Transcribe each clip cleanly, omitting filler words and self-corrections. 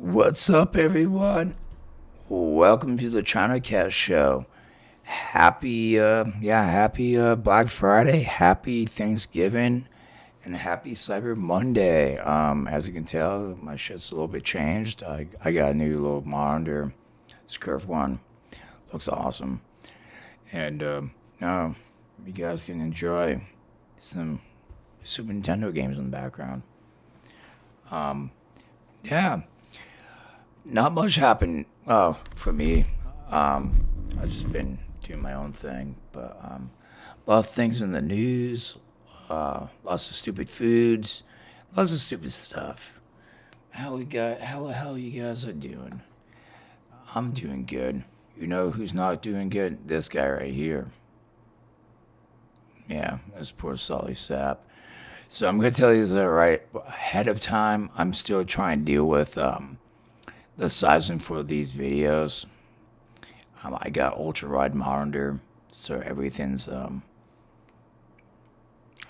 What's up, everyone? Welcome to the Chinacat show. Happy Black Friday, happy Thanksgiving, and happy Cyber Monday. As you can tell, my shit's a little bit changed. I got a new little monitor. It's a curved one. Looks awesome. And now you guys can enjoy some Super Nintendo games in the background. Yeah, not much happened for me. I've just been doing my own thing, but a lot of things in the news, lots of stupid foods, lots of stupid stuff. How the hell you guys are doing? I'm doing good. You know who's not doing good? This guy right here. Yeah, this poor Sully Sap. So I'm gonna tell you this right ahead of time. I'm still trying to deal with the sizing for these videos. I got ultra wide monitor, so everything's I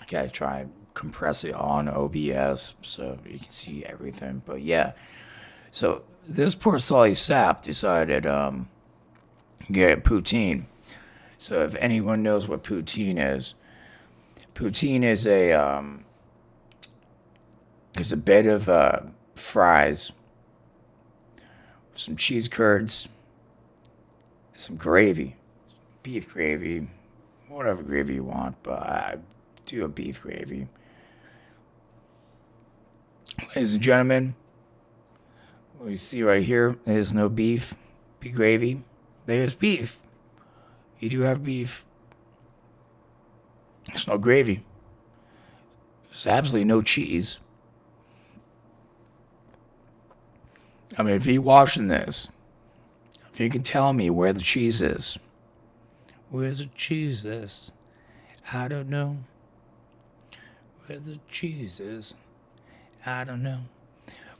gotta try and compress it on OBS so you can see everything. But yeah, so this poor Sully Sap decided get poutine. So if anyone knows what poutine is a bed of fries, some cheese curds, some gravy, beef gravy, whatever gravy you want, but I do a beef gravy. Ladies and gentlemen, what you see right here is no beef gravy. There's beef. You do have beef. There's no gravy. There's absolutely no cheese. I mean, if you're watching this, if you can tell me where the cheese is. Where's the cheese is? I don't know. Where the cheese is? I don't know.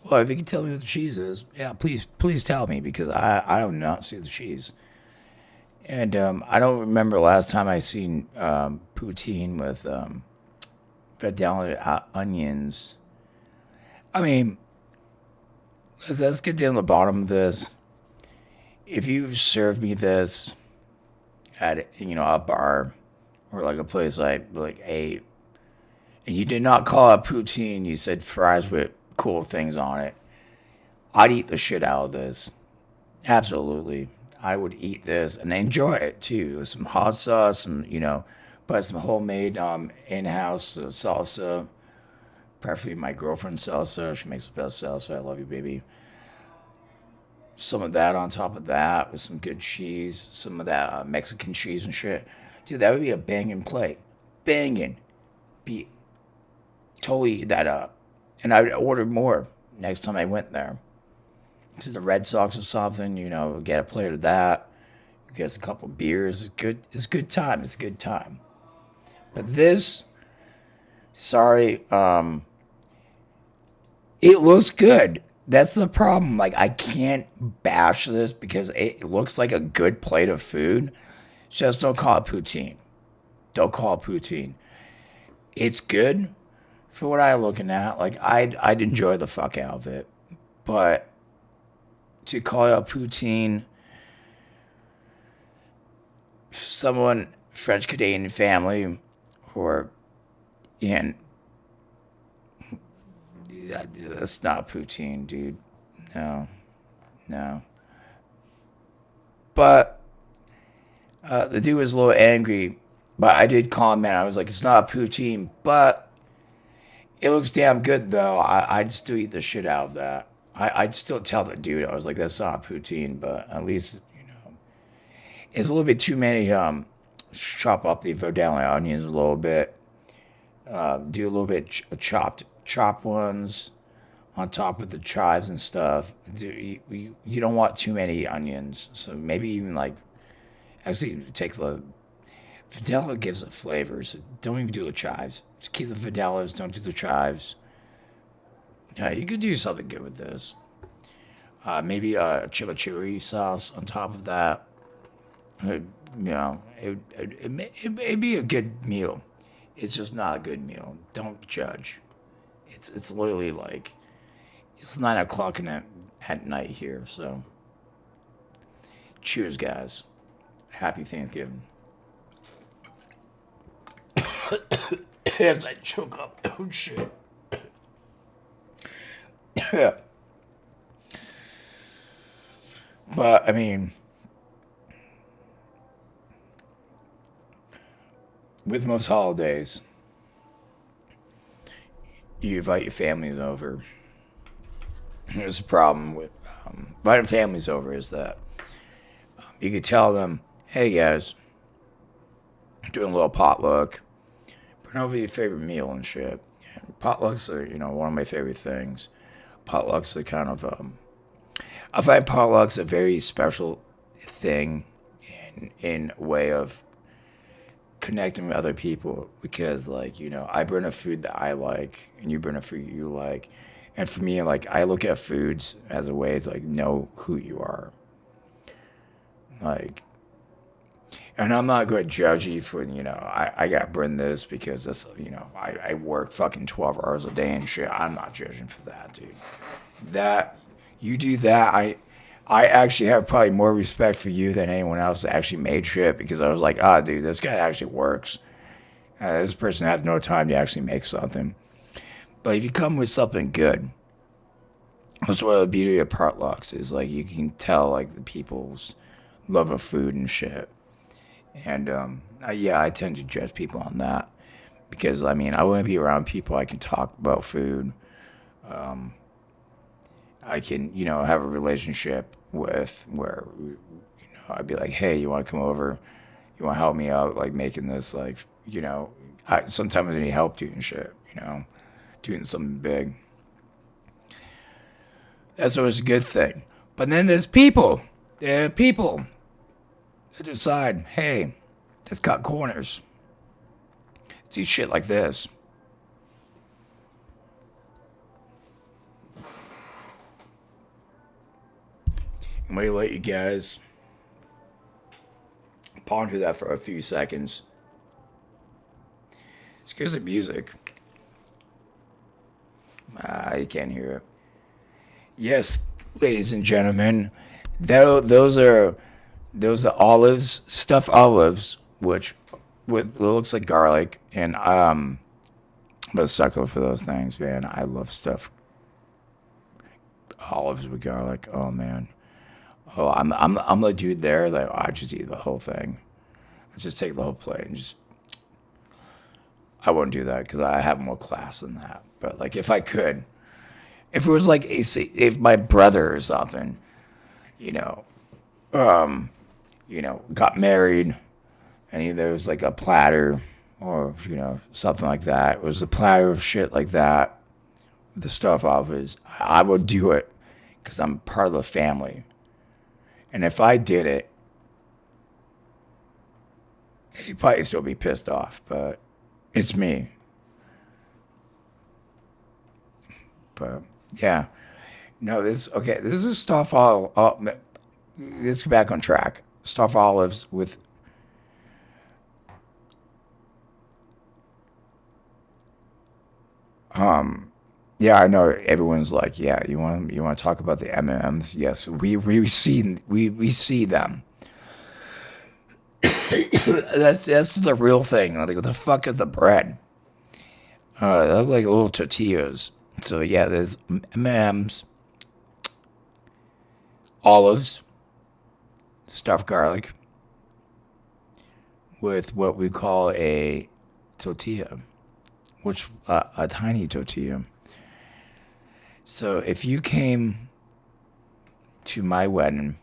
Well, if you can tell me where the cheese is, yeah, please tell me, because I do not see the cheese. And I don't remember last time I seen poutine with Vidalia onions. I mean, let's get down to the bottom of this. If you served me this at a bar or like a place like ate, and you did not call it poutine, you said fries with cool things on it, I'd eat the shit out of this. Absolutely, I would eat this and enjoy it too. With some hot sauce, but some homemade in-house salsa. Preferably my girlfriend's salsa. She makes the best salsa. I love you, baby. Some of that on top of that with some good cheese, some of that Mexican cheese and shit. Dude, that would be a banging plate. Banging. Be totally eat that up. And I would order more next time I went there. To the Red Sox or something, get a plate of that. Get a couple beers. It's good. It's a good time. It's a good time. But this, sorry, it looks good. That's the problem. Like, I can't bash this because it looks like a good plate of food. Just don't call it poutine. Don't call it poutine. It's good for what I'm looking at. Like, I'd enjoy the fuck out of it. But to call it a poutine, someone, French Canadian family, or in, that's not poutine, dude. No. But the dude was a little angry. But I did comment. I was like, it's not a poutine, but it looks damn good, though. I'd still eat the shit out of that. I'd still tell the dude. I was like, that's not a poutine, but at least, it's a little bit too many. Chop up the Vidalia onions a little bit. Do a little bit chopped ones on top of the chives and stuff. You don't want too many onions, so maybe even actually take the Vidalia gives it flavors. Don't even do the chives. Just keep the Vidalias. Don't do the chives. Yeah, you could do something good with this. Maybe a chimichurri sauce on top of that. It'd be a good meal. It's just not a good meal. Don't judge. It's literally like it's 9 o'clock at night here. So, cheers, guys. Happy Thanksgiving. As I choke up. Oh, shit. Yeah. But, I mean, with most holidays, you invite your families over. There's a problem with inviting families over is that you could tell them, hey guys, doing a little potluck, bring over your favorite meal and shit. And potlucks are, one of my favorite things. Potlucks are kind of, I find potlucks a very special thing in a way of connecting with other people because, like, I bring a food that I like and you bring a food you like. And for me, like, I look at foods as a way to, like, know who you are. Like, and I'm not going to judge you for, I got to bring this because that's, I work fucking 12 hours a day and shit. I'm not judging for that, dude. That, you do that, I actually have probably more respect for you than anyone else that actually made shit because I was like, dude, this guy actually works. This person has no time to actually make something. But if you come with something good, that's what the beauty of potlucks is. Like, you can tell, like, the people's love of food and shit. And, I tend to judge people on that. Because, I mean, I want to be around people I can talk about food. I can, have a relationship with where, I'd be like, hey, you want to come over? You want to help me out, like, making this, like, sometimes I need help doing shit, doing something big. That's always a good thing. But then there's people. There are people that decide, hey, let's cut corners. Let's eat shit like this. I'm going to let you guys ponder that for a few seconds. Excuse the music. You can't hear it. Yes, ladies and gentlemen, those are olives, stuffed olives, which looks like garlic, and I'm a sucker for those things, man. I love stuffed olives with garlic. Oh man. Oh, I'm the dude there that I just eat the whole thing. I just take the whole plate and just. I wouldn't do that because I have more class than that. But like, if I could. If it was like, if my brother or something, got married, and there was like a platter, or something like that. It was a platter of shit like that, with the stuff off I would do it, because I'm part of the family. And if I did it, he'd probably still be pissed off, but it's me. But. Yeah. No, this is stuff let's get back on track. Stuffed olives with yeah, I know everyone's like, yeah, you want to talk about the M&Ms? Yes, we see them. that's the real thing. Like, what the fuck is the bread? They look like little tortillas. So yeah, there's M&Ms, olives, stuffed garlic, with what we call a tortilla, which a tiny tortilla. So if you came to my wedding,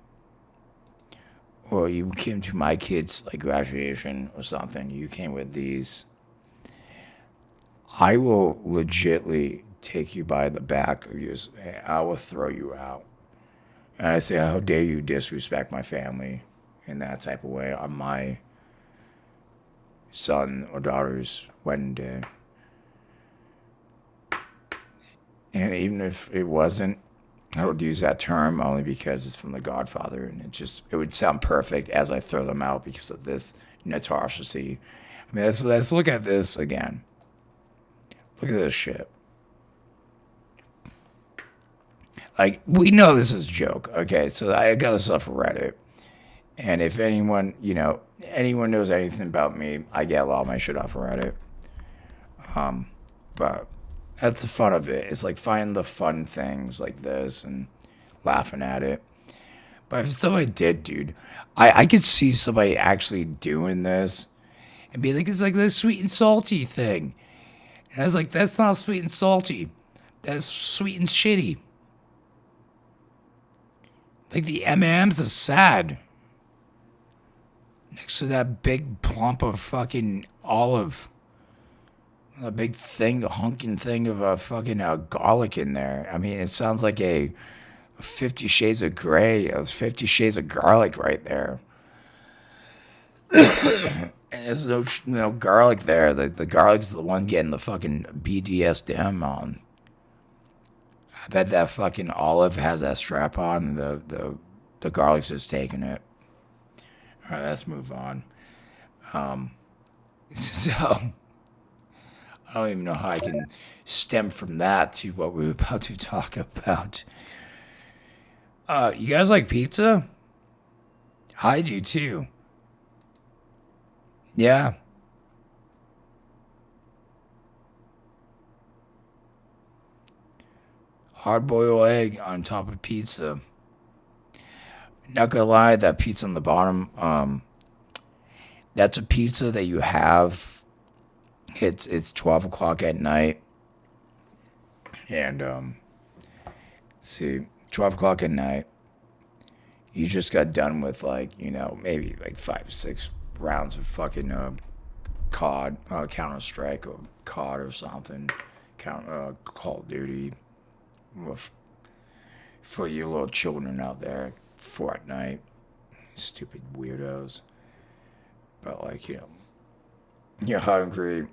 or you came to my kids' like graduation or something, you came with these, I will legitly take you by the back of your, I will throw you out. And I say, how dare you disrespect my family in that type of way on my son or daughter's wedding day. And even if it wasn't, I would use that term only because it's from The Godfather, and it would sound perfect as I throw them out because of this notoriously. I mean, let's look at this again. Look at this shit. Like, we know this is a joke. Okay, so I got this off of Reddit. And if anyone, anyone knows anything about me, I get a lot of my shit off of Reddit. But that's the fun of it. It's like finding the fun things like this and laughing at it. But if somebody did, dude, I could see somebody actually doing this and be like, it's like this sweet and salty thing. And I was like, that's not sweet and salty. That's sweet and shitty. Like the M&M's are sad. Next to that big plump of fucking olive. A big thing, a honking thing of a fucking garlic in there. I mean, it sounds like a 50 Shades of Grey, 50 Shades of Garlic right there. And there's no garlic there. The garlic's the one getting the fucking BDSM on. I bet that fucking olive has that strap on, and the garlic's just taking it. All right, let's move on. So I don't even know how I can stem from that to what we were about to talk about. You guys like pizza? I do too. Yeah. Hard-boiled egg on top of pizza. Not gonna lie, that pizza on the bottom, that's a pizza that you have. It's 12 o'clock at night, and see, 12 o'clock at night. You just got done with like maybe like 5 or 6 rounds of fucking COD, Counter Strike or COD or something, Call of Duty, for you little children out there, Fortnite, stupid weirdos. But like you're hungry,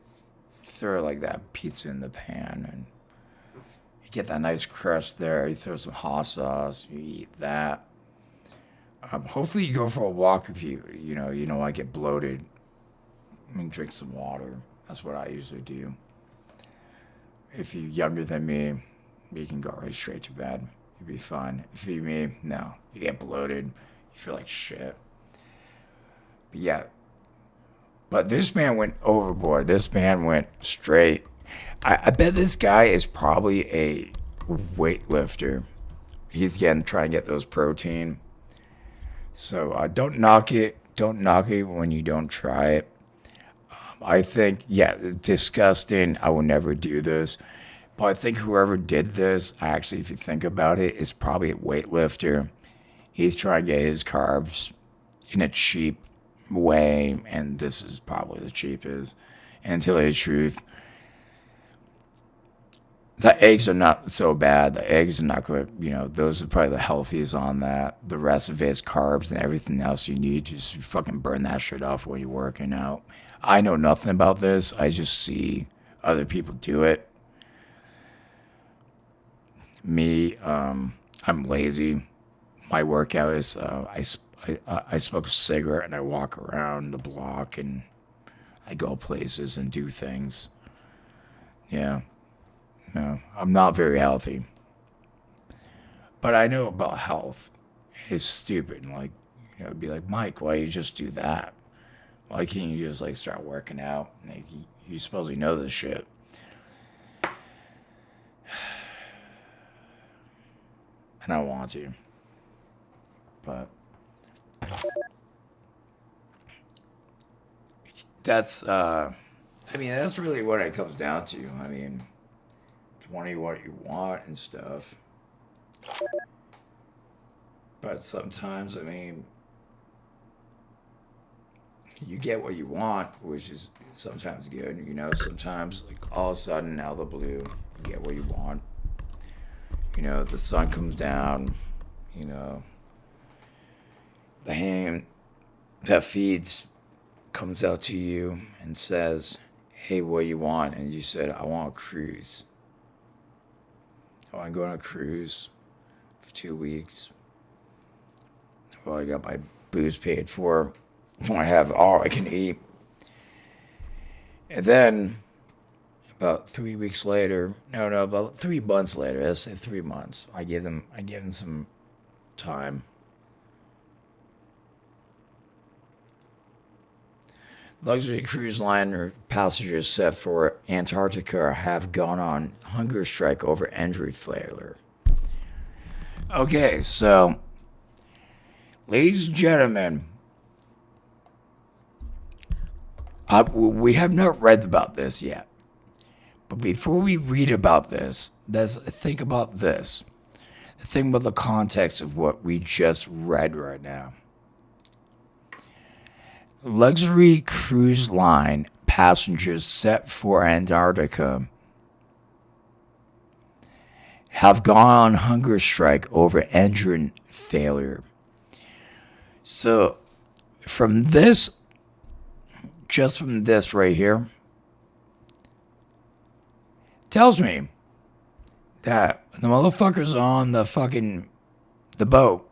throw like that pizza in the pan and you get that nice crust there. You throw some hot sauce, you eat that. Hopefully you go for a walk if you don't want to get bloated. I mean, drink some water. That's what I usually do. If you're younger than me, you can go right straight to bed. You'll be fine. If you're me, no. You get bloated. You feel like shit. But yeah. But this man went overboard. This man went straight. I bet this guy is probably a weightlifter. He's trying to get those protein. So don't knock it. Don't knock it when you don't try it. I think, yeah, disgusting. I will never do this. But I think whoever did this, actually, if you think about it, is probably a weightlifter. He's trying to get his carbs in a cheap way, and this is probably the cheapest. And to tell you the truth, the eggs are not so bad. The eggs are not good. Those are probably the healthiest on that. The rest of it is carbs and everything else you need. Just fucking burn that shit off when you're working out. I know nothing about this. I just see other people do it. Me, I'm lazy. My workout is I smoke a cigarette and I walk around the block and I go places and do things. Yeah. No, I'm not very healthy. But I know about health. It's stupid. Like, it'd be like, Mike, why you just do that? Why can't you just like start working out? Like, you supposedly know this shit. And I want to. But that's that's really what it comes down to. I mean, it's wanting what you want and stuff. But sometimes, you get what you want, which is sometimes good. Sometimes, like, all of a sudden, out of the blue, you get what you want. The sun comes down, the hand that feeds comes out to you and says, hey, what do you want? And you said, I want a cruise. I want to go on a cruise for 2 weeks. Well, I got my booze paid for. I want to have all I can eat. And then About 3 weeks later, no, about 3 months later. Let's say 3 months. I gave them some time. Luxury cruise liner passengers set for Antarctica have gone on hunger strike over engine failure. Okay, so, ladies and gentlemen, we have not read about this yet. But before we read about this, let's think about this. Think about the context of what we just read right now. Luxury cruise line passengers set for Antarctica have gone on hunger strike over engine failure. So, from this, just from this right here, tells me that the motherfuckers on the boat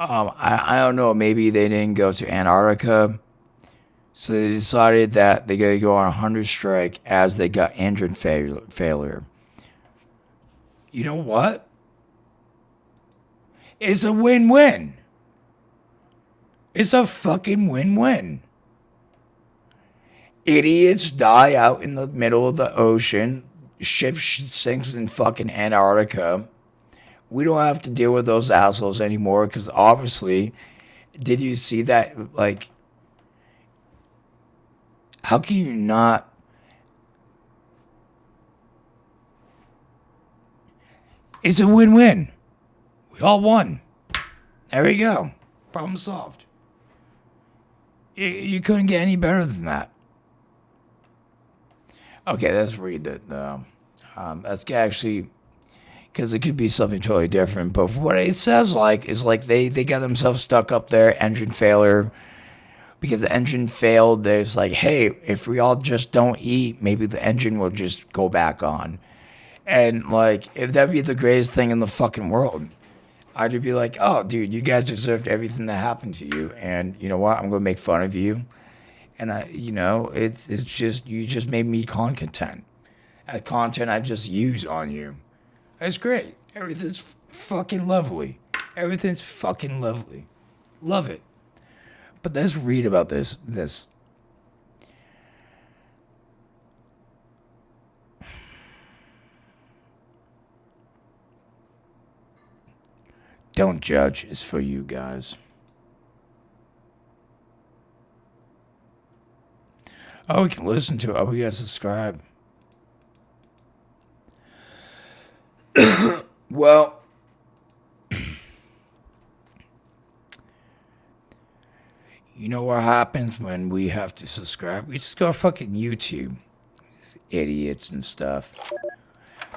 I don't know, maybe they didn't go to Antarctica, so they decided that they gotta go on a hunger strike as they got engine failure. You know what? It's a win-win. It's a fucking win-win. Idiots die out in the middle of the ocean. Ship sinks in fucking Antarctica. We don't have to deal with those assholes anymore because obviously, did you see that? Like, how can you not? It's a win-win. We all won. There we go. Problem solved. You couldn't get any better than that. Okay, let's read it though. Let's actually, because it could be something totally different. But what it says like is like they got themselves stuck up there, engine failure. Because the engine failed, there's like, hey, if we all just don't eat, maybe the engine will just go back on. And like, if that'd be the greatest thing in the fucking world, I'd be like, oh, dude, you guys deserved everything that happened to you. And you know what? I'm gonna make fun of you. And it's just, you just made me content. Content I just use on you. That's great. Everything's fucking lovely. Everything's fucking lovely. Love it. But let's read about this. Don't judge. It's for you guys. Oh, we can listen to it. Oh, we gotta subscribe. Well, you know what happens when we have to subscribe? We just go to fucking YouTube. These idiots and stuff.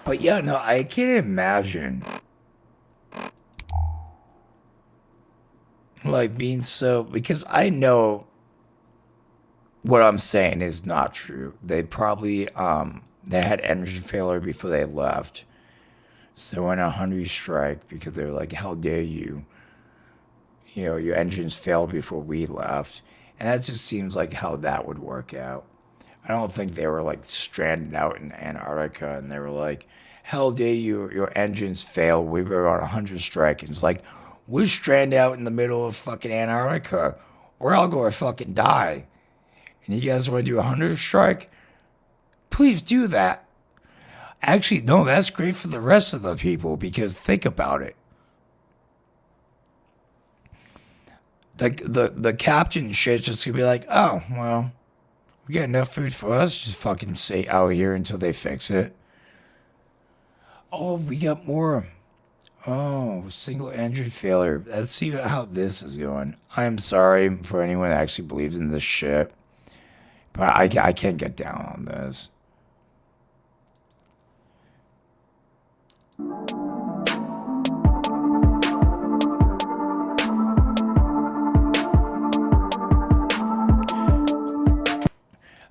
But yeah, no, I can't imagine like being so, because I know what I'm saying is not true. They probably they had engine failure before they left. So they went on a hungry strike because they're like, how dare you? You know, your engines failed before we left. And that just seems like how that would work out. I don't think they were like stranded out in Antarctica and they were like, how dare you, your engines failed. We were on a hunger strike. And it's like, we're stranded out in the middle of fucking Antarctica. We're all going to fucking die. And you guys want to do a hunger strike? Please do that. Actually, no, that's great for the rest of the people because think about it. The captain shit's just gonna be like, oh, well, we got enough food for us. Just fucking stay out here until they fix it. Oh, we got more. Oh, single engine failure. Let's see how this is going. I am sorry for anyone that actually believes in this shit. But I can't get down on this.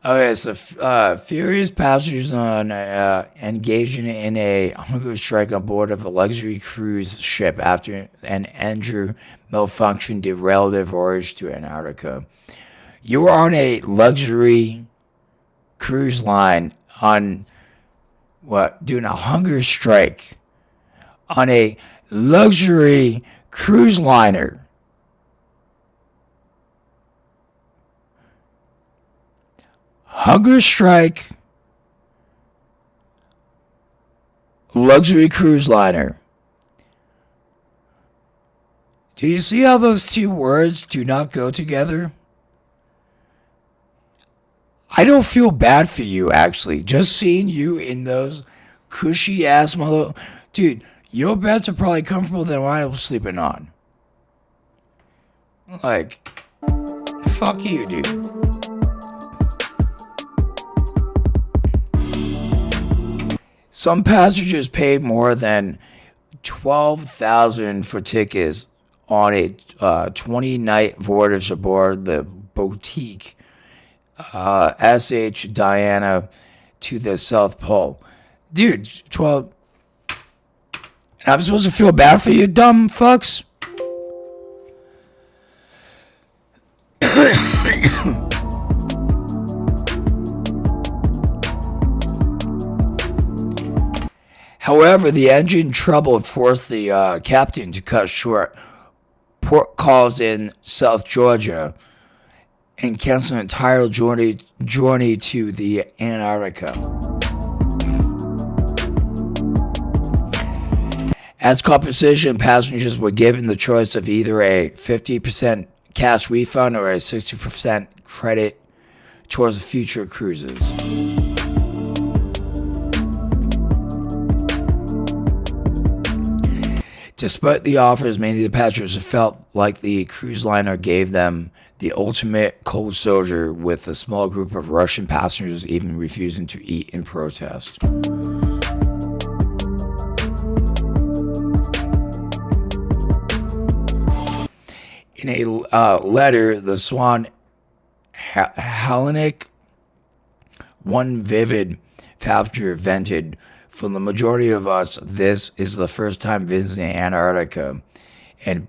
Okay, so furious passengers on engaging in a hunger strike on board of a luxury cruise ship after an engine malfunction derailed their voyage to Antarctica. You were on a luxury cruise line on what? Doing a hunger strike on a luxury cruise liner. Hunger strike, luxury cruise liner. Do you see how those two words do not go together? I don't feel bad for you, actually. Just seeing you in those cushy ass mother. Dude, your beds are probably comfortable than what I was sleeping on. Like, fuck you, dude. Some passengers paid more than $12,000 for tickets on a 20-night voyage aboard the boutique SH Diana to the South Pole. Dude, 12. And I'm supposed to feel bad for you, dumb fucks? However, the engine trouble forced the captain to cut short port calls in South Georgia and cancel an entire journey to the Antarctica. As compensation, passengers were given the choice of either a 50% cash refund or a 60% credit towards future cruises. Despite the offers, many of the passengers felt like the cruise liner gave them the ultimate cold shoulder, with a small group of Russian passengers even refusing to eat in protest. In a letter, the Swan Hellenic, one vivid passenger vented, "For the majority of us, this is the first time visiting Antarctica, and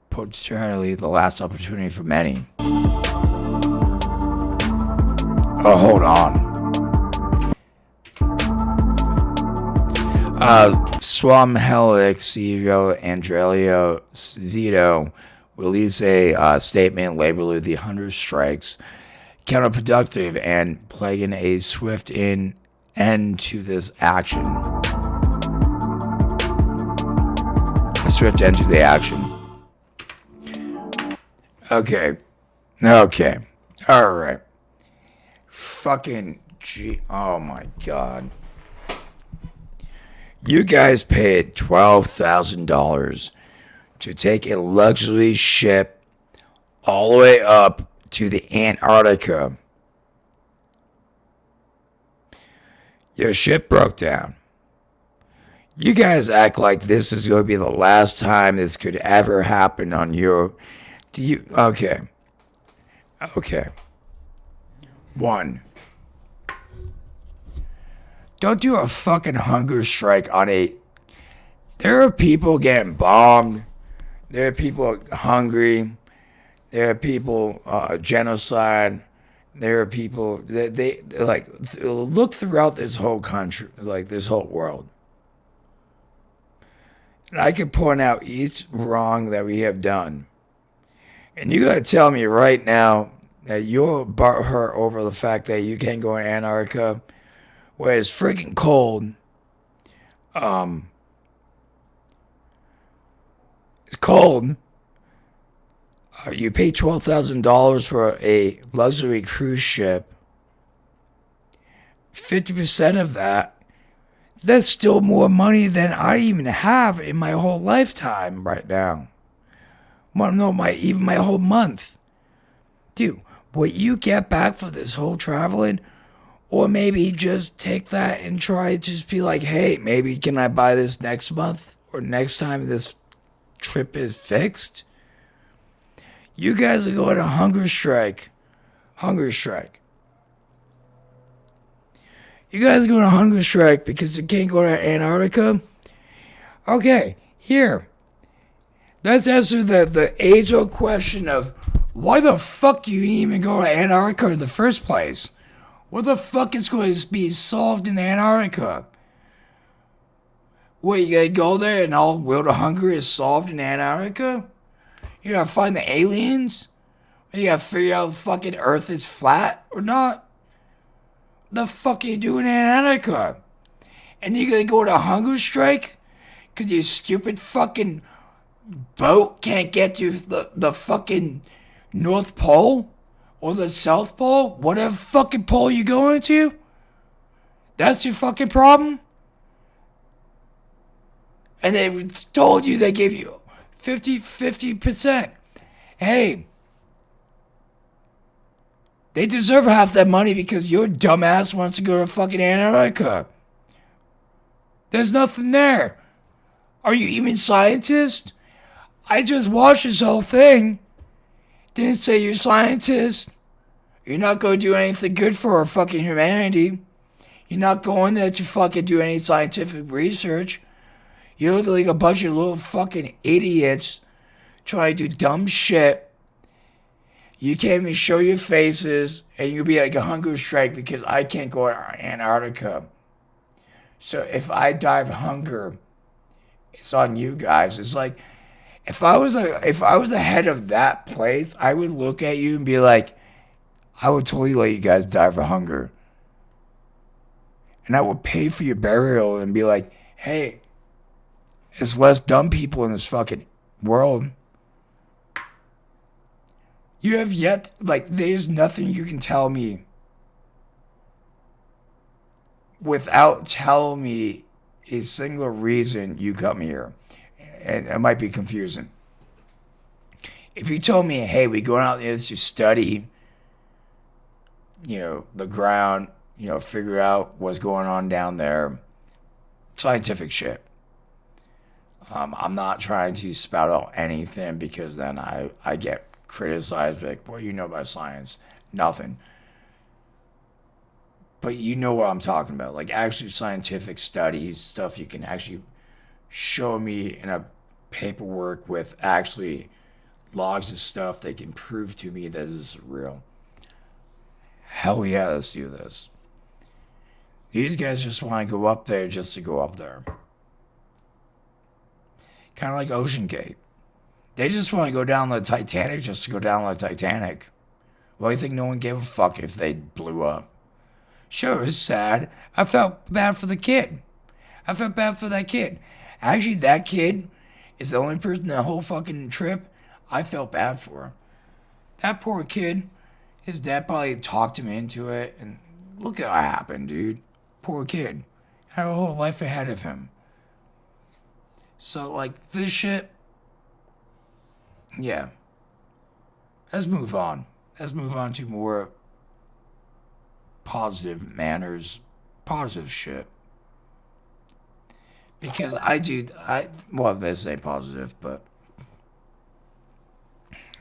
potentially the last opportunity for many." Oh, hold on. Swan Hellenic CEO Andrea Zito released a statement labeled "The Hunger Strikes counterproductive and plaguing a swift end to this action." A swift end to the action. Okay. Alright. Fucking G. Oh my god. You guys paid $12,000 to take a luxury ship all the way up to the Antarctica. Your ship broke down. You guys act like this is going to be the last time this could ever happen on your... Okay. One. Don't do a fucking hunger strike on a... There are people getting bombed. There are people hungry. There are people genocide. There are people that they like look throughout this whole country, like this whole world. And I can point out each wrong that we have done. And you gotta tell me right now that you're butthurt over the fact that you can't go in Antarctica where it's freaking cold. It's cold. You pay $12,000 for a luxury cruise ship. 50% of that's still more money than I even have in my whole lifetime right now. Well, no, my whole month. Dude, what you get back for this whole traveling, or maybe just take that and try to just be like, hey, maybe can I buy this next month or next time this trip is fixed? You guys are going to hunger strike. Hunger strike. You guys are going to hunger strike because you can't go to Antarctica? Okay, here. Let's answer the age-old question of why the fuck do you even go to Antarctica in the first place? What the fuck is going to be solved in Antarctica? What, you gotta go there and all world hunger is solved in Antarctica? You gotta find the aliens? You gotta figure out if fucking Earth is flat or not? The fuck are you doing in Antarctica? And you gonna go to a hunger strike? Cause your stupid fucking boat can't get to the fucking North Pole? Or the South Pole? Whatever fucking pole you going to? That's your fucking problem? And they told you they gave you 50%. Hey, they deserve half that money because your dumbass wants to go to fucking Antarctica. There's nothing there. Are you even scientist? I just watched this whole thing. Didn't say you're scientist. You're not going to do anything good for our fucking humanity. You're not going there to fucking do any scientific research. You look like a bunch of little fucking idiots trying to do dumb shit. You can't even show your faces, and you'll be like a hunger strike because I can't go to Antarctica. So if I die of hunger, it's on you guys. It's like if I was the head of that place, I would look at you and be like, I would totally let you guys die of hunger, and I would pay for your burial and be like, hey, there's less dumb people in this fucking world. You have yet, like, there's nothing you can tell me without telling me a single reason you got me here. And it might be confusing. If you told me, hey, we going out there to study, the ground, figure out what's going on down there, scientific shit. I'm not trying to spout out anything because then I get criticized, like, what do you know about science? Nothing. But you know what I'm talking about. Like, actually scientific studies, stuff you can actually show me in a paperwork with actually logs of stuff that can prove to me that this is real. Hell yeah, let's do this. These guys just want to go up there just to go up there. Kind of like Ocean Gate. They just want to go down the Titanic just to go down the Titanic. Well, I think no one gave a fuck if they blew up. Sure, it was sad. I felt bad for the kid. I felt bad for that kid. Actually, that kid is the only person the whole fucking trip I felt bad for. That poor kid, his dad probably talked him into it, and look at what happened, dude. Poor kid. Had a whole life ahead of him. So, like, this shit, yeah. Let's move on. Let's move on to more positive manners, positive shit. Because well, this ain't positive, but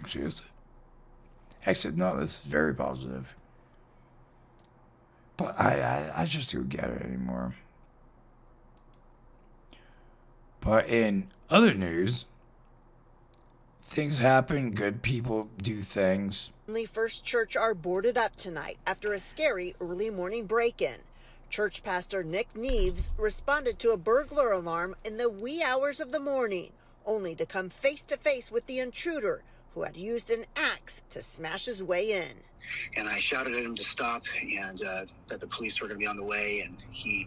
actually, no, this is very positive. But I just don't get it anymore. But in other news, things happen, good people do things. First Church are boarded up tonight after a scary early morning break-in. Church pastor Nick Neves responded to a burglar alarm in the wee hours of the morning, only to come face to face with the intruder who had used an axe to smash his way in. And I shouted at him to stop and that the police were going to be on the way, and he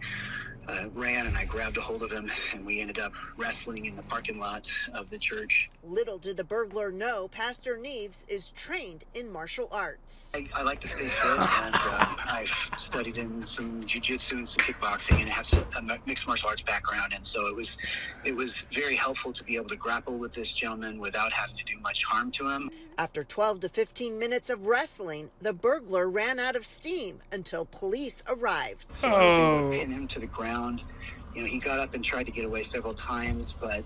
ran, and I grabbed a hold of him, and we ended up wrestling in the parking lot of the church. Little did the burglar know Pastor Neves is trained in martial arts. I like to stay fit, and I've studied in some jiu-jitsu and some kickboxing, and I have a mixed martial arts background, and so it was very helpful to be able to grapple with this gentleman without having to do much harm to him. After 12 to 15 minutes of wrestling, the burglar ran out of steam until police arrived. So I was able to pin him to the ground. He got up and tried to get away several times, but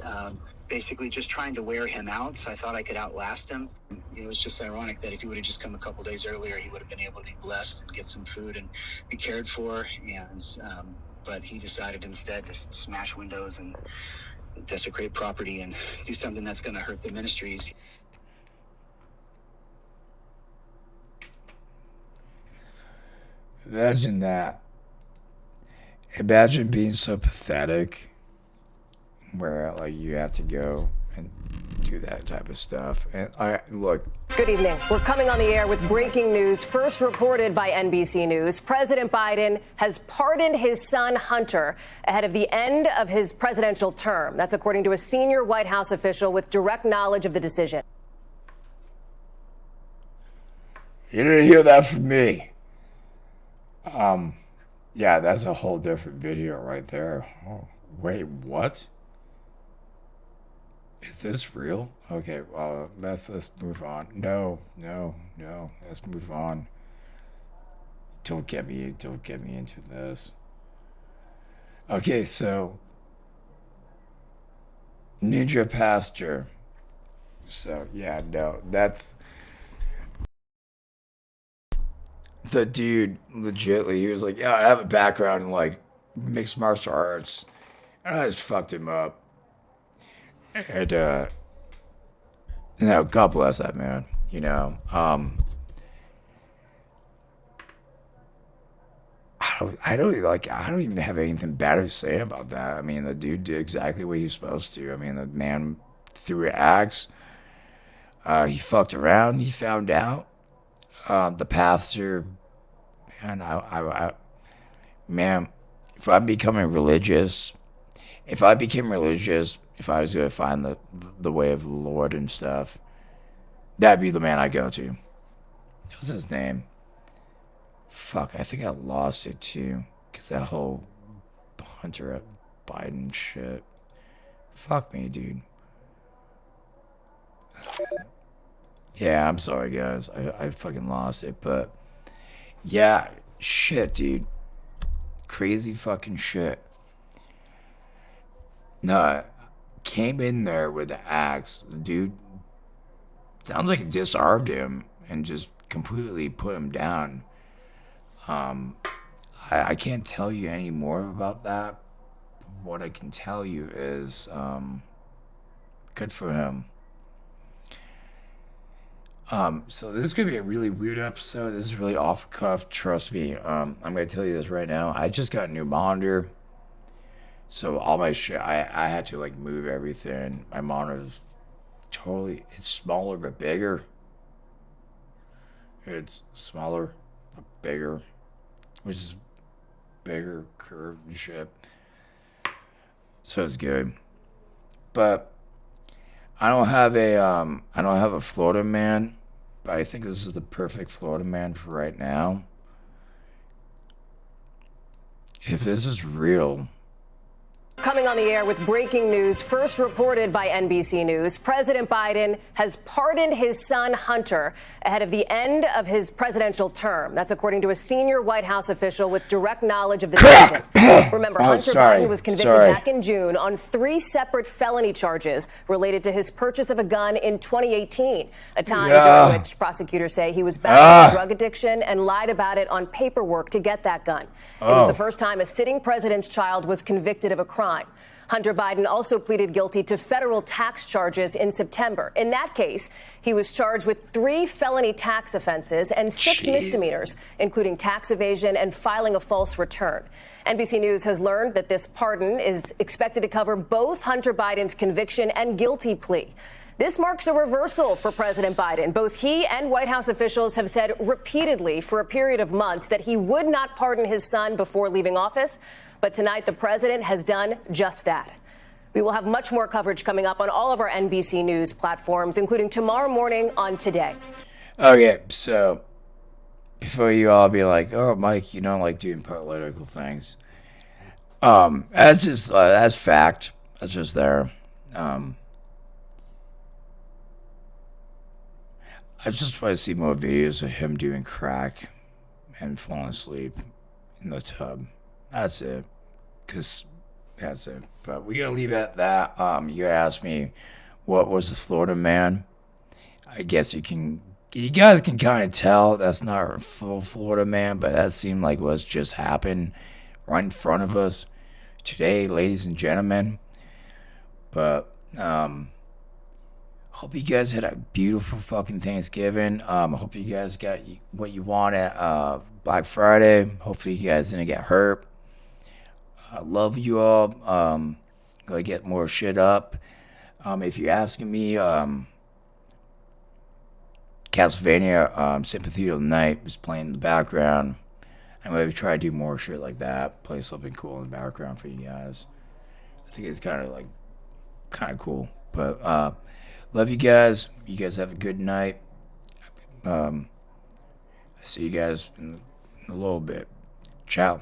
basically just trying to wear him out. So I thought I could outlast him. It was just ironic that if he would have just come a couple days earlier, he would have been able to be blessed and get some food and be cared for. But he decided instead to smash windows and desecrate property and do something that's going to hurt the ministries. Imagine that. Imagine being so pathetic where like you have to go and do that type of stuff. And I look. Good evening. We're coming on the air with breaking news first reported by NBC News. President Biden has pardoned his son Hunter ahead of the end of his presidential term. That's according to a senior White House official with direct knowledge of the decision. You didn't hear that from me. Yeah, that's a whole different video right there. Oh, wait, what? Is this real? Okay, well, let's move on. No. Let's move on. Don't get me into this. Okay, so Ninja Pastor. So yeah, no, that's the dude. Legitly, he was like, "Yeah, I have a background in like mixed martial arts," and I just fucked him up. And God bless that man. I don't even have anything bad to say about that. I mean, the dude did exactly what he was supposed to. I mean, the man threw an axe. He fucked around. He found out. The pastor, man, man, if I'm becoming religious, if I became religious, if I was going to find the way of the Lord and stuff, that'd be the man I go to. What's his name? Fuck, I think I lost it too. Because that whole Hunter Biden shit. Fuck me, dude. Yeah, I'm sorry, guys. I fucking lost it. But, yeah, shit, dude. Crazy fucking shit. No, came in there with the axe. Dude, sounds like he disarmed him and just completely put him down. I can't tell you any more about that. What I can tell you is, good for him. So this is gonna be a really weird episode. This is really off the cuff. Trust me. I'm gonna tell you this right now. I just got a new monitor, so all my shit, I had to like move everything. My monitor's it's smaller but bigger. It's smaller but bigger, which is bigger curved and shit. So it's good, but I don't have a Florida man, but I think this is the perfect Florida man for right now. If this is real. Coming on the air with breaking news first reported by NBC News. President Biden has pardoned his son Hunter ahead of the end of his presidential term. That's according to a senior White House official with direct knowledge of the decision. Remember, Hunter Biden was convicted back in June on 3 separate felony charges related to his purchase of a gun in 2018, a time during which prosecutors say he was battling drug addiction and lied about it on paperwork to get that gun. It was the first time a sitting president's child was convicted of a crime. Hunter Biden also pleaded guilty to federal tax charges in September. In that case, he was charged with 3 felony tax offenses and 6 misdemeanors, including tax evasion and filing a false return. NBC News has learned that this pardon is expected to cover both Hunter Biden's conviction and guilty plea. This marks a reversal for President Biden. Both he and White House officials have said repeatedly for a period of months that he would not pardon his son before leaving office. But tonight, the president has done just that. We will have much more coverage coming up on all of our NBC News platforms, including tomorrow morning on Today. Okay, so before you all be like, "Oh, Mike, you don't like doing political things," that's fact. That's just there. I just want to see more videos of him doing crack and falling asleep in the tub. That's it. That's it. But we gotta leave it at that. You asked me what was the Florida man. I guess you guys can kind of tell that's not a full Florida man, but that seemed like what's just happened right in front of us today, ladies and gentlemen. But Hope you guys had a beautiful fucking Thanksgiving. I hope you guys got what you want at Black Friday. Hopefully you guys didn't get hurt. I love you all. Gonna get more shit up. If you're asking me, Castlevania Sympathy of the Night was playing in the background. I'm gonna try to do more shit like that. Play something cool in the background for you guys. I think it's kind of cool. But love you guys. You guys have a good night. I see you guys in a little bit. Ciao.